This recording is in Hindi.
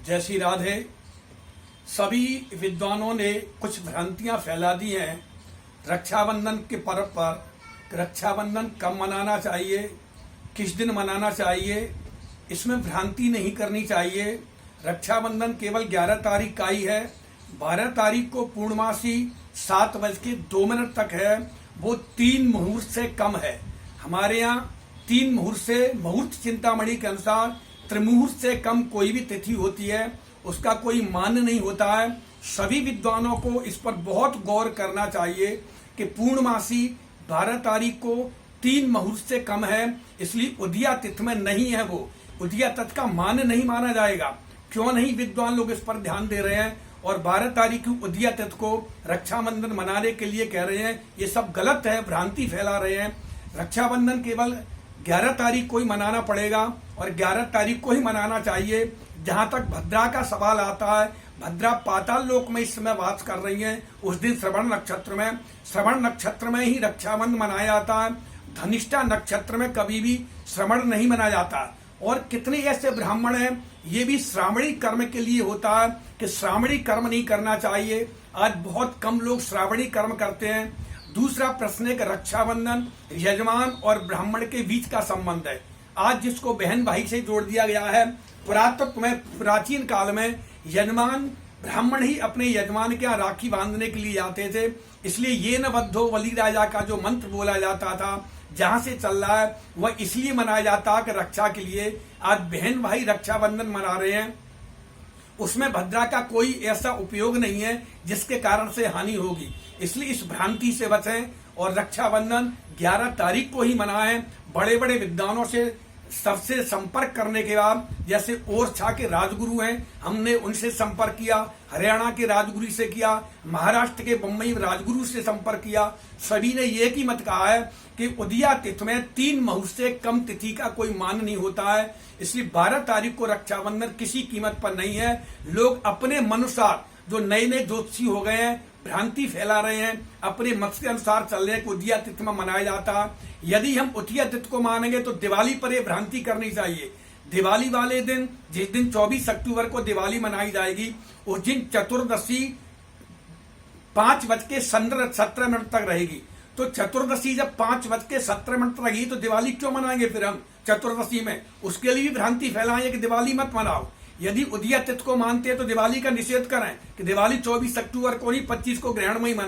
जय श्री राधे। सभी विद्वानों ने कुछ भ्रांतियां फैला दी हैं रक्षाबंधन के पर्व पर। रक्षाबंधन कब मनाना चाहिए, किस दिन मनाना चाहिए, इसमें भ्रांति नहीं करनी चाहिए। रक्षाबंधन केवल 11 तारीख का ही है। 12 तारीख को पूर्णमासी 7:02 तक है। वो 3 मुहूर्त से कम है। हमारे यहाँ 3 मुहूर्त से, मुहूर्त चिंतामणि के अनुसार त्रिमुहूर्त से कम कोई भी तिथि होती है उसका कोई मान नहीं होता है। सभी विद्वानों को इस पर बहुत गौर करना चाहिए कि पूर्णमासी 12 तारीख को 3 मुहूर्त से कम है, इसलिए उदया तिथि में नहीं है। वो उदया तिथि का मान नहीं माना जाएगा। क्यों नहीं विद्वान लोग इस पर ध्यान दे रहे हैं और 12 तारीख की उदया तिथि को रक्षाबंधन मनाने के लिए कह रहे हैं। ये सब गलत है, भ्रांति फैला रहे हैं। रक्षाबंधन केवल 11 तारीख को ही मनाना पड़ेगा और 11 तारीख को ही मनाना चाहिए। जहां तक भद्रा का सवाल आता है, भद्रा पाताल लोक में इस समय वास कर रही हैं। उस दिन श्रवण नक्षत्र में ही रक्षाबंधन मनाया जाता है। धनिष्ठा नक्षत्र में कभी भी श्रवण नहीं मनाया जाता। और कितने ऐसे ब्राह्मण हैं, ये भी श्रावणी कर्म के लिए होता है कि श्रावणी कर्म नहीं करना चाहिए। आज बहुत कम लोग श्रावणी कर्म करते हैं। दूसरा प्रश्न है कि रक्षाबंधन यजमान और ब्राह्मण के बीच का संबंध है। आज जिसको बहन भाई से जोड़ दिया गया है, पुरातत्व में प्राचीन काल में यजमान ब्राह्मण ही अपने यजमान के यहाँ राखी बांधने के लिए जाते थे। इसलिए ये न बद्धो बलि राजा का जो मंत्र बोला जाता था, जहां से चल रहा है वह इसलिए मनाया जाता है कि रक्षा के लिए। आज बहन भाई रक्षाबंधन मना रहे हैं, उसमें भद्रा का कोई ऐसा उपयोग नहीं है जिसके कारण से हानि होगी। इसलिए इस भ्रांति से बचें और रक्षाबंधन 11 तारीख को ही मनाएं। बड़े बड़े विद्वानों से सबसे संपर्क करने के बाद, जैसे ओरछा के राजगुरु हैं, हमने उनसे संपर्क किया, हरियाणा के राजगुरु से किया, महाराष्ट्र के बम्बई राजगुरु से संपर्क किया। सभी ने एक ही मत कहा है कि उदया तिथि में 3 मुहूर्त से कम तिथि का कोई मान नहीं होता है। इसलिए 12 तारीख को रक्षाबंधन किसी कीमत पर नहीं है। लोग अपने मनुसार जो नए नए ज्योतिषी हो गए हैं, भ्रांति फैला रहे हैं, अपने मत के अनुसार चल रहे हैं कि उदया तिथि में मनाया जाता है। यदि हम उदया तिथि को मानेंगे तो दिवाली पर यह भ्रांति करनी चाहिए। दिवाली वाले दिन, जिस दिन 24 अक्टूबर को दिवाली मनाई जाएगी, उस दिन चतुर्दशी 5:17 तक रहेगी। तो चतुर्दशी जब 5:17 रहेगी तो दिवाली क्यों मनाएंगे फिर हम चतुर्दशी में? उसके लिए भी भ्रांति फैलाएं कि दिवाली मत मनाओ। यदि उदया तिथि को मानते हैं तो दिवाली का निषेध करें कि दिवाली 24 अक्टूबर को नहीं, 25 को ग्रहण में ही मना।